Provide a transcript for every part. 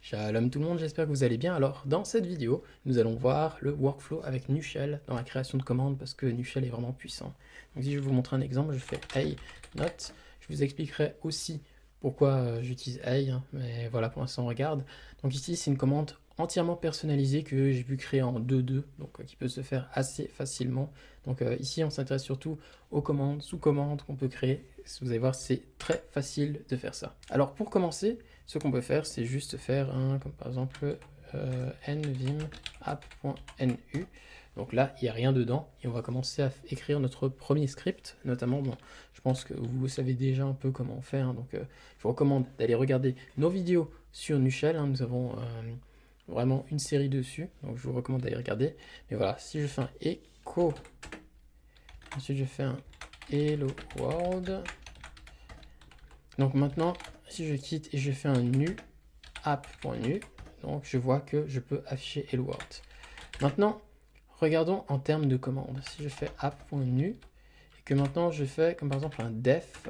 Shalom tout le monde, j'espère que vous allez bien. Alors dans cette vidéo, nous allons voir le workflow avec Nushell dans la création de commandes parce que Nushell est vraiment puissant. Donc si je vous montre un exemple, je fais hey note. Je vous expliquerai aussi pourquoi j'utilise hey, hein, mais voilà, pour l'instant on regarde. Donc ici c'est une commande entièrement personnalisée que j'ai pu créer en 2.2, donc qui peut se faire assez facilement. Donc ici on s'intéresse surtout aux commandes, sous-commandes qu'on peut créer. Vous allez voir, c'est très facile de faire ça. Alors pour commencer, ce qu'on peut faire, c'est juste faire un, comme par exemple, nvim app.nu. Donc là, il n'y a rien dedans. Et on va commencer à écrire notre premier script. Notamment, bon, je pense que vous savez déjà un peu comment on fait. Hein, donc je vous recommande d'aller regarder nos vidéos sur Nushell. Hein, nous avons vraiment une série dessus. Donc je vous recommande d'aller regarder. Mais voilà, si je fais un echo, ensuite je fais un hello world. Donc maintenant, si je quitte et je fais un nu app.nu, donc je vois que je peux afficher hello world. Maintenant, regardons en termes de commandes. Si je fais app.nu et que maintenant je fais comme par exemple un def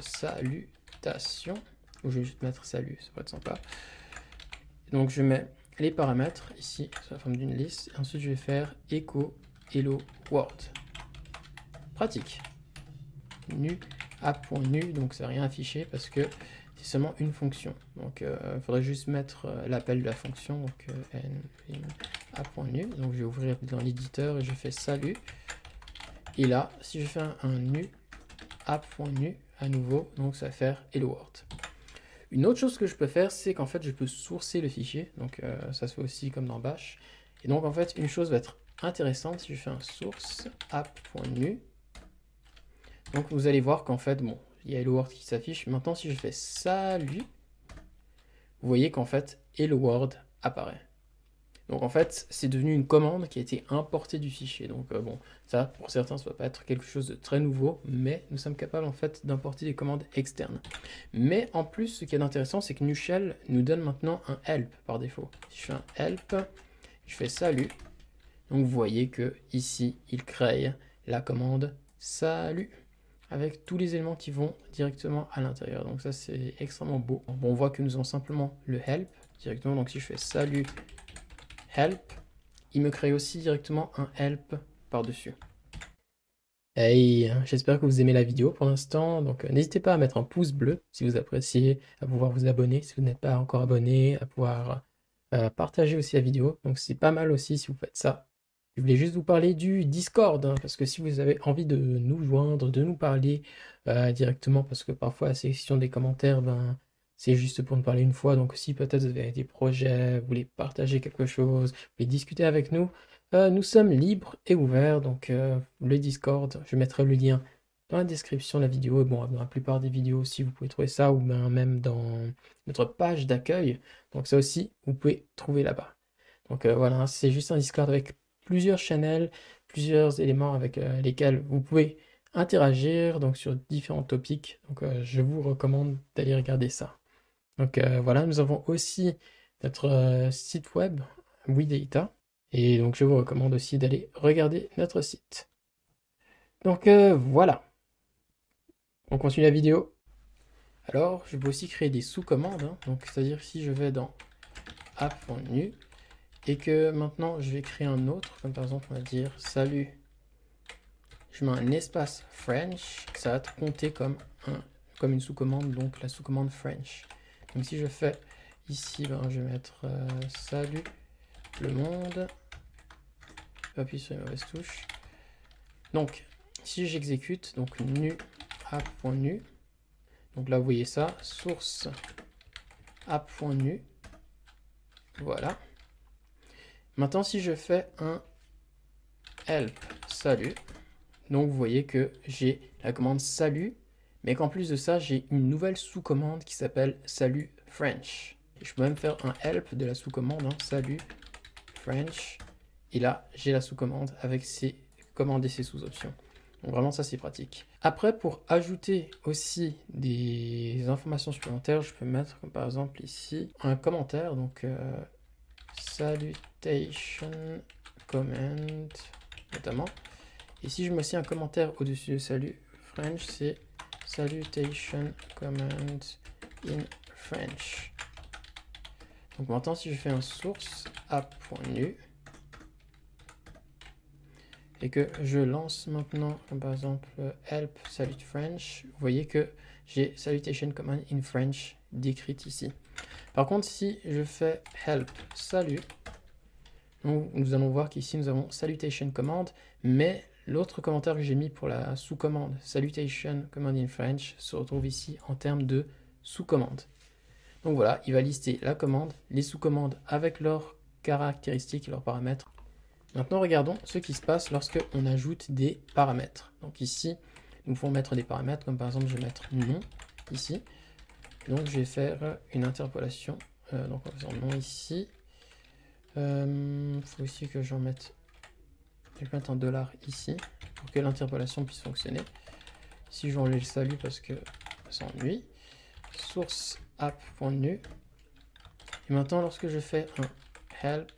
salutation, ou je vais juste mettre salut, ça va être sympa. Donc je mets les paramètres ici sous la forme d'une liste et ensuite je vais faire echo hello world. Pratique. Nu app.nu, donc ça n'a rien affiché parce que c'est seulement une fonction. Donc il faudrait juste mettre l'appel de la fonction, donc app.nu. Donc je vais ouvrir dans l'éditeur et je fais salut. Et là, si je fais un nu app.nu à nouveau, donc ça va faire hello world. Une autre chose que je peux faire, c'est qu'en fait je peux sourcer le fichier. Donc ça se fait aussi comme dans Bash. Et donc en fait une chose va être intéressante si je fais un source app.nu. Donc vous allez voir qu'en fait, bon, il y a Hello World qui s'affiche. Maintenant, si je fais salut, vous voyez qu'en fait, Hello World apparaît. Donc en fait, c'est devenu une commande qui a été importée du fichier. Donc bon, ça, pour certains, ça ne va pas être quelque chose de très nouveau, mais nous sommes capables en fait d'importer des commandes externes. Mais en plus, ce qui est intéressant, c'est que Nushell nous donne maintenant un help par défaut. Si je fais un help, je fais salut. Donc vous voyez que ici, il crée la commande salut, avec tous les éléments qui vont directement à l'intérieur. Donc ça, c'est extrêmement beau. Bon, on voit que nous avons simplement le help directement. Donc si je fais salut help, il me crée aussi directement un help par-dessus. Hey, j'espère que vous aimez la vidéo pour l'instant. Donc n'hésitez pas à mettre un pouce bleu si vous appréciez, à pouvoir vous abonner si vous n'êtes pas encore abonné, à pouvoir partager aussi la vidéo. Donc c'est pas mal aussi si vous faites ça. Je voulais juste vous parler du Discord, hein, parce que si vous avez envie de nous joindre, de nous parler directement, parce que parfois la sélection des commentaires, ben, c'est juste pour nous parler une fois. Donc si peut-être vous avez des projets, vous voulez partager quelque chose, vous voulez discuter avec nous sommes libres et ouverts. Donc le Discord, je mettrai le lien dans la description de la vidéo. Et bon, dans la plupart des vidéos aussi, vous pouvez trouver ça, ou ben, même dans notre page d'accueil. Donc ça aussi, vous pouvez trouver là-bas. Donc voilà, c'est juste un Discord avec plusieurs channels, plusieurs éléments avec lesquels vous pouvez interagir donc sur différents topics. Donc je vous recommande d'aller regarder ça. Donc voilà, nous avons aussi notre site web WeData. Et donc je vous recommande aussi d'aller regarder notre site. Donc voilà, on continue la vidéo. Alors je peux aussi créer des sous-commandes. Hein. Donc c'est-à-dire si je vais dans app.nu et que maintenant je vais créer un autre, comme par exemple on va dire salut, je mets un espace French, ça va compter comme une sous-commande, donc la sous-commande French. Donc si je fais ici, ben, je vais mettre salut le monde, appuie sur les mauvaises touches. Donc si j'exécute, donc nu app.nu, donc là vous voyez ça, source app.nu, voilà. Maintenant si je fais un help salut, donc vous voyez que j'ai la commande salut, mais qu'en plus de ça, j'ai une nouvelle sous-commande qui s'appelle salut French. Et je peux même faire un help de la sous-commande, hein, salut French. Et là, j'ai la sous-commande avec ses commandes et ses sous-options. Donc vraiment, ça c'est pratique. Après, pour ajouter aussi des informations supplémentaires, je peux mettre, comme par exemple ici, un commentaire. Donc, salutation comment, notamment. Et si je mets aussi un commentaire au-dessus de salut French, c'est salutation comment in French. Donc maintenant, si je fais un source app.nu et que je lance maintenant, comme par exemple help salute French, vous voyez que j'ai salutation command in French décrite ici. Par contre, si je fais help salut, nous allons voir qu'ici nous avons salutation command, mais l'autre commentaire que j'ai mis pour la sous-commande salutation command in French se retrouve ici en termes de sous-commande. Donc voilà, il va lister la commande, les sous-commandes avec leurs caractéristiques et leurs paramètres. Maintenant, regardons ce qui se passe lorsque on ajoute des paramètres. Donc ici, nous pouvons mettre des paramètres, comme par exemple, je vais mettre nom ici. Donc je vais faire une interpolation. Donc on va faire nom ici. Il faut aussi que j'en mette, je vais mettre un dollar ici pour que l'interpolation puisse fonctionner. Ici, je vais enlever le salut parce que ça ennuie. Source app.nu. Et maintenant, lorsque je fais un help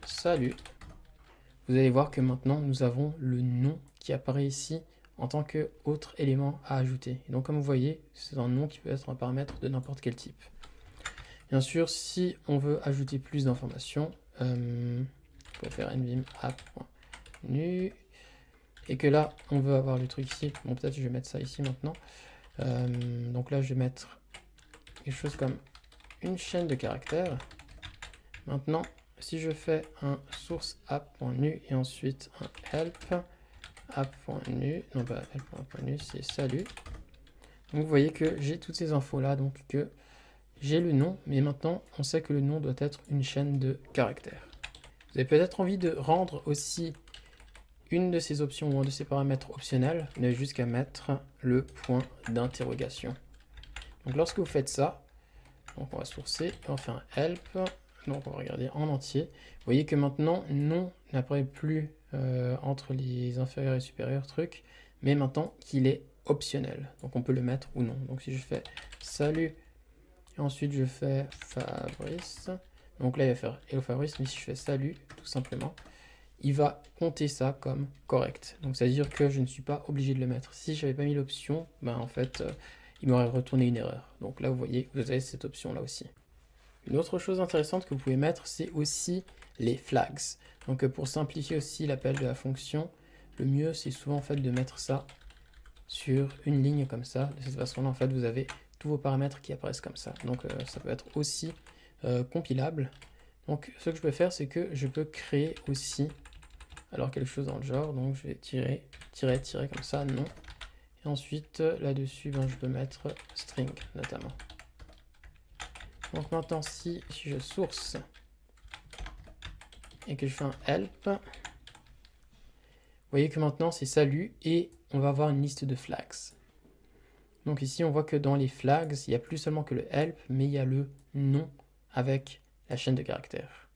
salut, vous allez voir que maintenant nous avons le nom qui apparaît ici en tant qu'autre élément à ajouter. Et donc comme vous voyez, c'est un nom qui peut être un paramètre de n'importe quel type. Bien sûr, si on veut ajouter plus d'informations, on peut faire nvim app.nu et que là on veut avoir le truc ici. Bon, peut-être je vais mettre ça ici maintenant. Donc là je vais mettre quelque chose comme une chaîne de caractères. Maintenant, si je fais un source app.nu et ensuite un help app.nu, non pas help.nu, c'est salut. Donc vous voyez que j'ai toutes ces infos là, donc que j'ai le nom, mais maintenant on sait que le nom doit être une chaîne de caractères. Vous avez peut-être envie de rendre aussi une de ces options ou un de ces paramètres optionnels, vous n'avez juste qu'à mettre le point d'interrogation. Donc lorsque vous faites ça, donc on va sourcer, et on fait un help. Donc on va regarder en entier. Vous voyez que maintenant, nom n'apparaît plus entre les inférieurs et supérieurs trucs, mais maintenant qu'il est optionnel. Donc on peut le mettre ou non. Donc si je fais salut, et ensuite je fais Fabrice, donc là il va faire hello Fabrice, mais si je fais salut, tout simplement, il va compter ça comme correct. Donc c'est à dire que je ne suis pas obligé de le mettre. Si je n'avais pas mis l'option, ben en fait, il m'aurait retourné une erreur. Donc là vous voyez, vous avez cette option là aussi. Une autre chose intéressante que vous pouvez mettre, c'est aussi les flags. Donc pour simplifier aussi l'appel de la fonction, le mieux c'est souvent en fait de mettre ça sur une ligne comme ça. De cette façon-là, en fait, vous avez tous vos paramètres qui apparaissent comme ça. Donc ça peut être aussi compilable. Donc ce que je peux faire, c'est que je peux créer aussi alors quelque chose dans le genre. Donc je vais tirer comme ça, non. Et ensuite là-dessus, ben, je peux mettre string notamment. Donc maintenant, si je source et que je fais un help, vous voyez que maintenant c'est salut et on va avoir une liste de flags. Donc ici, on voit que dans les flags, il n'y a plus seulement que le help, mais il y a le nom avec la chaîne de caractères.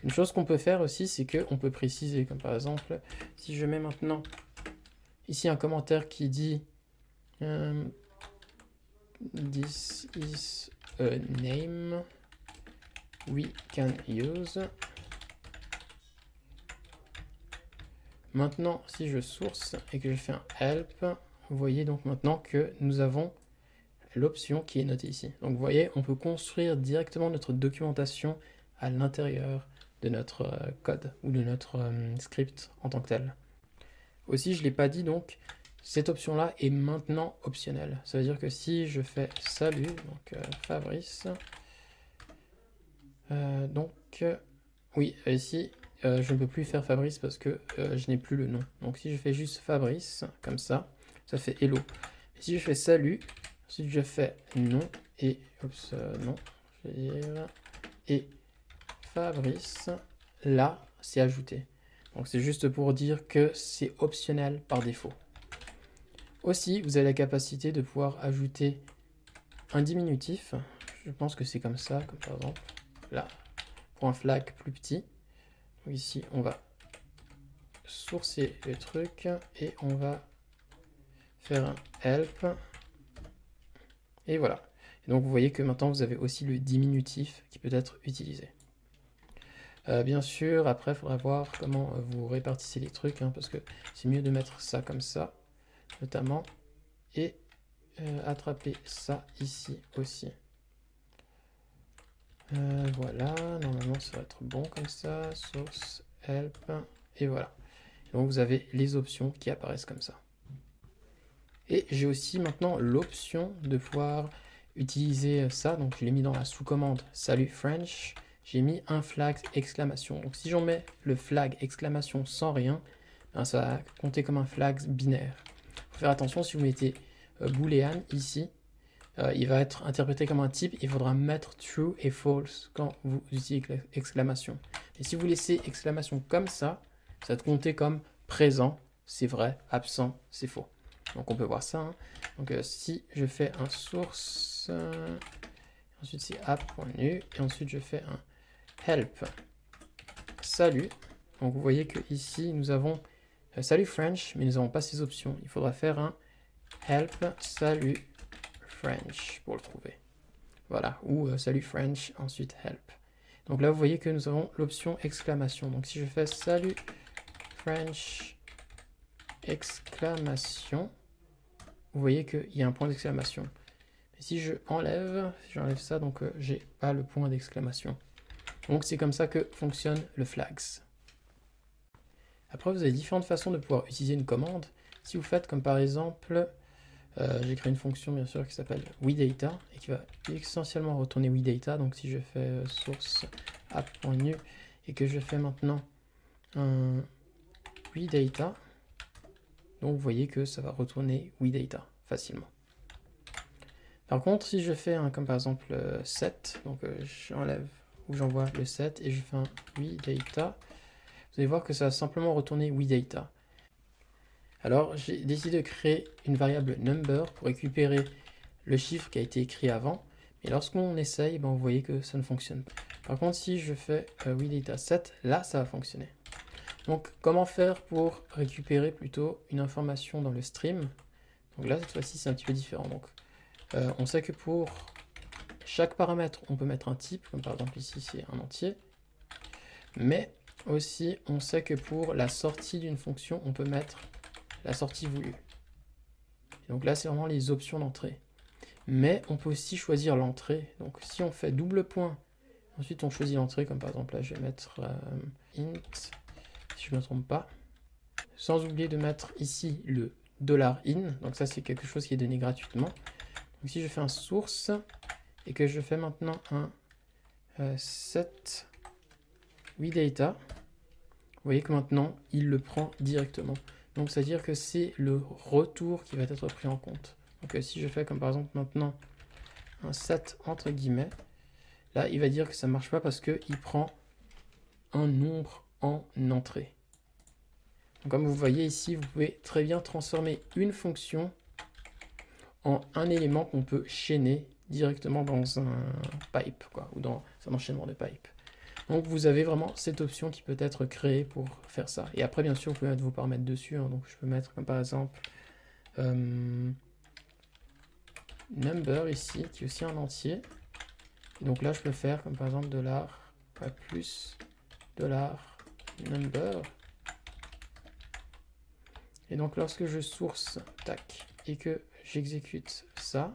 Une chose qu'on peut faire aussi, c'est qu'on peut préciser, comme par exemple, si je mets maintenant ici un commentaire qui dit this is a name we can use. Maintenant, si je source et que je fais un help, vous voyez donc maintenant que nous avons l'option qui est notée ici. Donc vous voyez, on peut construire directement notre documentation à l'intérieur de notre code ou de notre script en tant que tel. Aussi, je ne l'ai pas dit, donc cette option-là est maintenant optionnelle. Ça veut dire que si je fais salut, donc Fabrice, oui, ici, je ne peux plus faire Fabrice parce que je n'ai plus le nom. Donc si je fais juste Fabrice, comme ça fait hello. Et si je fais salut, ensuite je fais nom et non, je vais dire et Fabrice, là c'est ajouté. Donc c'est juste pour dire que c'est optionnel par défaut. Aussi, vous avez la capacité de pouvoir ajouter un diminutif. Je pense que c'est comme ça, comme par exemple là, pour un flag plus petit. Donc ici, on va sourcer le truc et on va faire un help. Et voilà. Et donc vous voyez que maintenant vous avez aussi le diminutif qui peut être utilisé. Bien sûr, après il faudra voir comment vous répartissez les trucs, hein, parce que c'est mieux de mettre ça comme ça, notamment, et attraper ça ici aussi. Voilà, normalement ça va être bon comme ça. Source, help, et voilà. Donc vous avez les options qui apparaissent comme ça. Et j'ai aussi maintenant l'option de pouvoir utiliser ça. Donc je l'ai mis dans la sous-commande salut French. J'ai mis un flag exclamation. Donc si j'en mets le flag exclamation sans rien, ben, ça va compter comme un flag binaire. Il faut faire attention si vous mettez boolean ici. Il va être interprété comme un type. Il faudra mettre true et false quand vous utilisez exclamation. Et si vous laissez exclamation comme ça va être compté comme présent, c'est vrai, absent, c'est faux. Donc on peut voir ça. Hein. Donc si je fais un source, ensuite c'est app.nu, et ensuite je fais un help salut. Donc vous voyez que ici nous avons salut French, mais nous n'avons pas ces options. Il faudra faire un help salut French pour le trouver. Voilà, ou salut French, ensuite help. Donc là vous voyez que nous avons l'option exclamation. Donc si je fais salut French exclamation, vous voyez qu'il y a un point d'exclamation. Si j'enlève ça, donc j'ai pas le point d'exclamation. Donc c'est comme ça que fonctionne le flags. Après vous avez différentes façons de pouvoir utiliser une commande. Si vous faites comme par exemple, j'ai créé une fonction bien sûr qui s'appelle WeData et qui va essentiellement retourner WeData. Donc si je fais source app.new et que je fais maintenant un WeData, donc vous voyez que ça va retourner WeData facilement. Par contre, si je fais un comme par exemple set, donc j'enlève ou j'envoie le set et je fais un WeData, vous allez voir que ça va simplement retourner WeData. Alors j'ai décidé de créer une variable number pour récupérer le chiffre qui a été écrit avant, mais lorsqu'on essaye, ben, vous voyez que ça ne fonctionne pas. Par contre, si je fais WeData set, là ça va fonctionner. Donc comment faire pour récupérer plutôt une information dans le stream? Donc là cette fois-ci c'est un petit peu différent. Donc on sait que pour chaque paramètre on peut mettre un type, comme par exemple ici c'est un entier, mais aussi on sait que pour la sortie d'une fonction on peut mettre la sortie voulue. Et donc là c'est vraiment les options d'entrée. Mais on peut aussi choisir l'entrée. Donc si on fait double point, ensuite on choisit l'entrée, comme par exemple là je vais mettre int, si je ne me trompe pas, sans oublier de mettre ici le $in, donc ça c'est quelque chose qui est donné gratuitement. Donc si je fais un source et que je fais maintenant un set WeData, vous voyez que maintenant il le prend directement. Donc c'est à dire que c'est le retour qui va être pris en compte. Donc si je fais comme par exemple maintenant un set entre guillemets, là il va dire que ça ne marche pas parce qu'il prend un nombre en entrée. Donc, comme vous voyez ici, vous pouvez très bien transformer une fonction en un élément qu'on peut chaîner directement dans un pipe, quoi, ou dans un enchaînement de pipe. Donc vous avez vraiment cette option qui peut être créée pour faire ça. Et après, bien sûr, vous pouvez mettre vos paramètres dessus. Hein. Donc je peux mettre comme par exemple number ici, qui est aussi un entier. Et donc là, je peux faire comme par exemple $plus $number. Et donc lorsque je source, tac, et que j'exécute ça,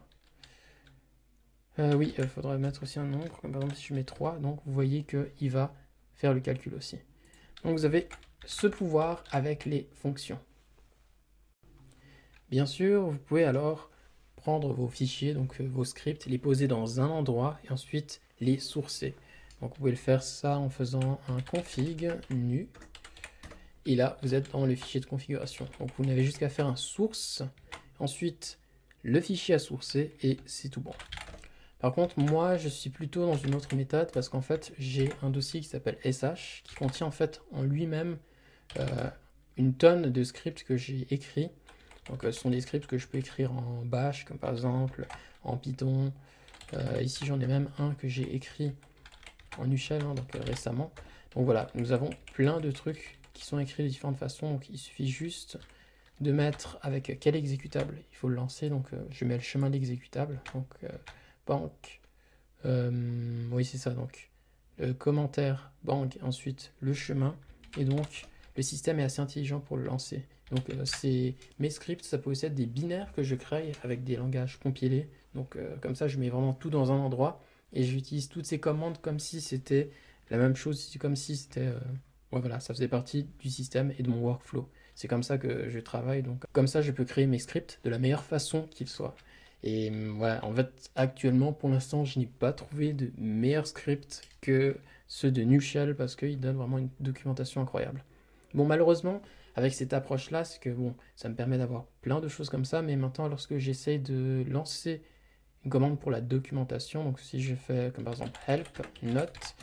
oui, il faudrait mettre aussi un nombre, comme par exemple si je mets 3, donc vous voyez qu'il va faire le calcul aussi. Donc vous avez ce pouvoir avec les fonctions. Bien sûr, vous pouvez alors prendre vos fichiers, donc vos scripts, les poser dans un endroit et ensuite les sourcer. Donc vous pouvez le faire ça en faisant un config nu. Et là, vous êtes dans le fichier de configuration. Donc vous n'avez juste qu'à faire un source, ensuite le fichier à sourcer et c'est tout bon. Par contre, moi, je suis plutôt dans une autre méthode parce qu'en fait, j'ai un dossier qui s'appelle sh qui contient en fait en lui-même une tonne de scripts que j'ai écrits. Donc ce sont des scripts que je peux écrire en bash, comme par exemple en Python. Ici, j'en ai même un que j'ai écrit en Ushell, hein, donc récemment. Donc voilà, nous avons plein de trucs qui sont écrits de différentes façons. Donc il suffit juste de mettre avec quel exécutable il faut le lancer. Donc je mets le chemin d'exécutable. Donc bank, oui c'est ça, donc le commentaire bank, ensuite le chemin, et donc le système est assez intelligent pour le lancer. Donc mes scripts, ça peut aussi être des binaires que je crée avec des langages compilés, donc comme ça je mets vraiment tout dans un endroit, et j'utilise toutes ces commandes comme si c'était la même chose, comme si c'était... ouais, voilà, ça faisait partie du système et de mon workflow. C'est comme ça que je travaille, donc comme ça je peux créer mes scripts de la meilleure façon qu'ils soient. Et voilà, en fait, actuellement, pour l'instant, je n'ai pas trouvé de meilleurs scripts que ceux de Nushell parce qu'ils donnent vraiment une documentation incroyable. Bon, malheureusement, avec cette approche-là, c'est que bon, ça me permet d'avoir plein de choses comme ça, mais maintenant, lorsque j'essaye de lancer une commande pour la documentation, donc si je fais comme par exemple help note,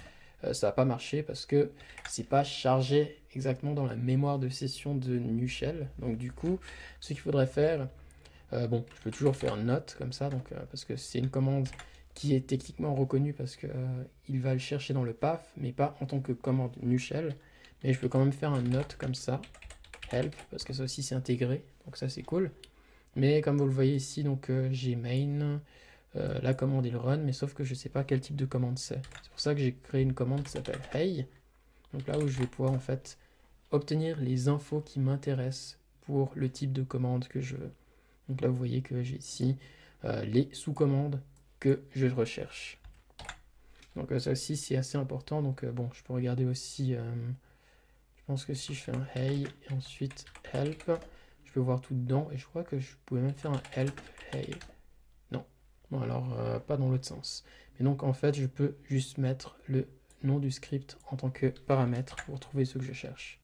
ça va pas marcher parce que c'est pas chargé exactement dans la mémoire de session de Nushell. Donc du coup, ce qu'il faudrait faire, bon, je peux toujours faire note comme ça, donc parce que c'est une commande qui est techniquement reconnue parce que il va le chercher dans le path, mais pas en tant que commande Nushell. Mais je peux quand même faire un note comme ça, help, parce que ça aussi c'est intégré, donc ça c'est cool. Mais comme vous le voyez ici, donc j'ai main, la commande il run, mais sauf que je sais pas quel type de commande c'est. C'est pour ça que j'ai créé une commande qui s'appelle hey, donc là où je vais pouvoir en fait obtenir les infos qui m'intéressent pour le type de commande que je veux. Donc là vous voyez que j'ai ici les sous-commandes que je recherche. Donc ça aussi c'est assez important, donc bon je peux regarder aussi, je pense que si je fais un hey et ensuite help, je peux voir tout dedans, et je crois que je pouvais même faire un help hey. Non, bon alors pas dans l'autre sens. Mais donc en fait je peux juste mettre le nom du script en tant que paramètre pour trouver ce que je cherche.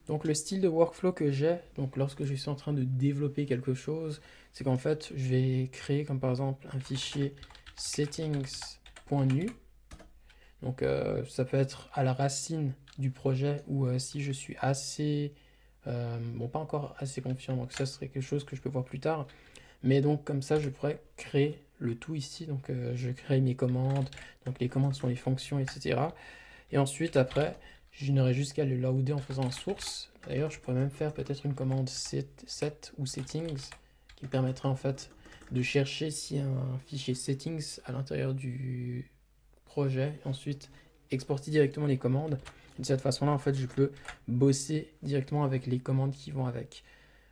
Donc le style de workflow que j'ai, donc lorsque je suis en train de développer quelque chose, c'est qu'en fait je vais créer comme par exemple un fichier settings.nu. Donc ça peut être à la racine du projet, ou si je suis assez, bon pas encore assez confiant, donc ça serait quelque chose que je peux voir plus tard. Mais donc comme ça je pourrais créer le tout ici, donc je crée mes commandes, donc les commandes sont les fonctions, etc. Et ensuite après, je n'aurai juste qu'à le loader en faisant un source. D'ailleurs je pourrais même faire peut-être une commande set ou settings qui permettrait en fait de chercher s'il y a un fichier settings à l'intérieur du projet, et ensuite exporter directement les commandes. Et de cette façon-là, en fait, je peux bosser directement avec les commandes qui vont avec.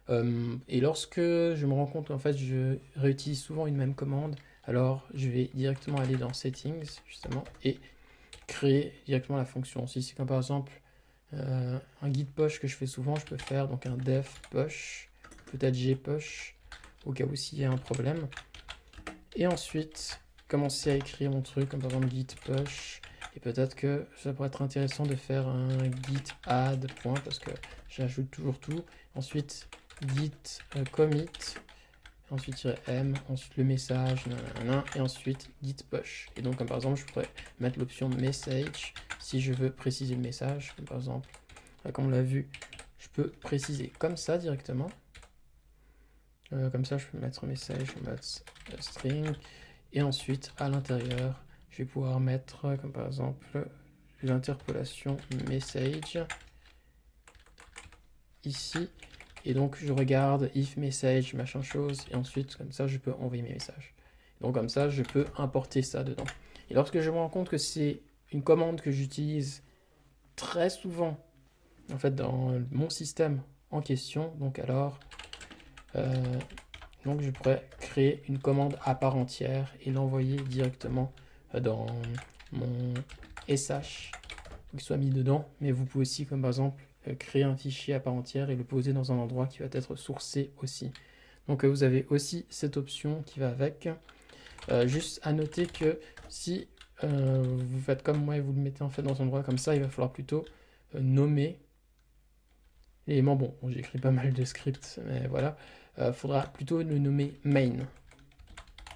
Et lorsque je me rends compte qu'en fait, je réutilise souvent une même commande, alors je vais directement aller dans Settings, justement, et créer directement la fonction. Si c'est comme par exemple un git push que je fais souvent, je peux faire donc un def push, peut-être gpush, au cas où s'il y a un problème. Et ensuite, commencer à écrire mon truc, comme par exemple git push, et peut-être que ça pourrait être intéressant de faire un git add point, parce que j'ajoute toujours tout. Ensuite, git commit, ensuite -m, ensuite le message, nanana, et ensuite git push. Et donc, comme par exemple, je pourrais mettre l'option message si je veux préciser le message, comme par exemple, là, comme on l'a vu, je peux préciser comme ça directement. Comme ça, je peux mettre message en mode string. Et ensuite, à l'intérieur, je vais pouvoir mettre, comme par exemple, l'interpolation message ici. Et donc, je regarde if message, machin chose. Et ensuite, comme ça, je peux envoyer mes messages. Donc, comme ça, je peux importer ça dedans. Et lorsque je me rends compte que c'est une commande que j'utilise très souvent, en fait, dans mon système en question, donc alors... donc je pourrais créer une commande à part entière et l'envoyer directement dans mon SH pour qu'il soit mis dedans. Mais vous pouvez aussi, comme par exemple, créer un fichier à part entière et le poser dans un endroit qui va être sourcé aussi. Donc vous avez aussi cette option qui va avec. Juste à noter que si vous faites comme moi et vous le mettez en fait dans un endroit comme ça, il va falloir plutôt nommer l'élément. Bon, j'écris pas mal de scripts, mais voilà. Faudra plutôt le nommer main.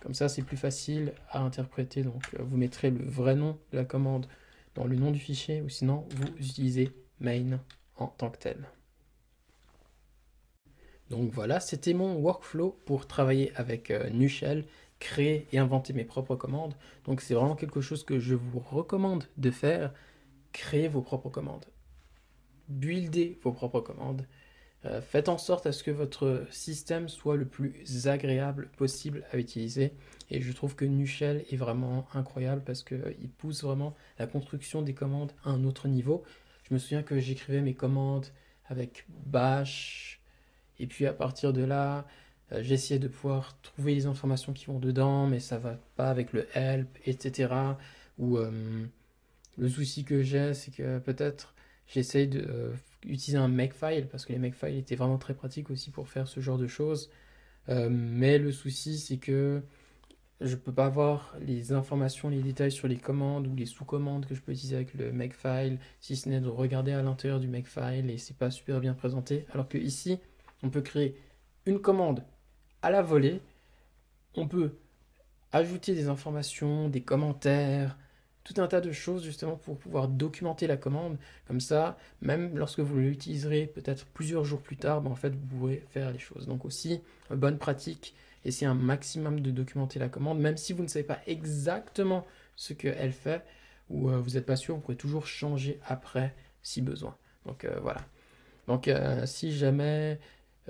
Comme ça, c'est plus facile à interpréter. Donc, vous mettrez le vrai nom de la commande dans le nom du fichier, ou sinon, vous utilisez main en tant que tel. Donc voilà, c'était mon workflow pour travailler avec Nushell, créer et inventer mes propres commandes. Donc c'est vraiment quelque chose que je vous recommande de faire. Créez vos propres commandes. Buildez vos propres commandes. Faites en sorte à ce que votre système soit le plus agréable possible à utiliser. Et je trouve que Nushell est vraiment incroyable parce qu'il pousse vraiment la construction des commandes à un autre niveau. Je me souviens que j'écrivais mes commandes avec Bash. Et puis à partir de là, j'essayais de pouvoir trouver les informations qui vont dedans, mais ça va pas avec le help, etc. Ou le souci que j'ai, c'est que peut-être j'essaye de utiliser un makefile, parce que les makefiles étaient vraiment très pratiques aussi pour faire ce genre de choses. Mais le souci, c'est que je peux pas avoir les informations, les détails sur les commandes ou les sous-commandes que je peux utiliser avec le makefile, si ce n'est de regarder à l'intérieur du makefile et c'est pas super bien présenté. Alors que ici, on peut créer une commande à la volée, on peut ajouter des informations, des commentaires, tout un tas de choses justement pour pouvoir documenter la commande. Comme ça, même lorsque vous l'utiliserez peut-être plusieurs jours plus tard, ben en fait, vous pourrez faire les choses. Donc aussi, bonne pratique, essayez un maximum de documenter la commande, même si vous ne savez pas exactement ce qu'elle fait ou vous n'êtes pas sûr, vous pouvez toujours changer après si besoin. Donc voilà. Donc si jamais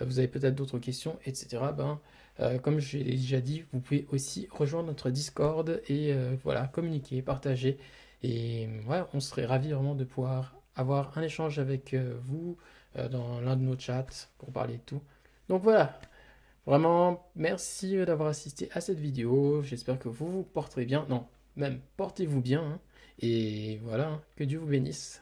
vous avez peut-être d'autres questions, etc., ben, comme je l'ai déjà dit, vous pouvez aussi rejoindre notre Discord et voilà, communiquer, partager. Et ouais, on serait ravis vraiment de pouvoir avoir un échange avec vous dans l'un de nos chats pour parler de tout. Donc voilà, vraiment, merci d'avoir assisté à cette vidéo. J'espère que vous vous porterez bien. Non, même portez-vous bien, hein. Et voilà, hein, que Dieu vous bénisse.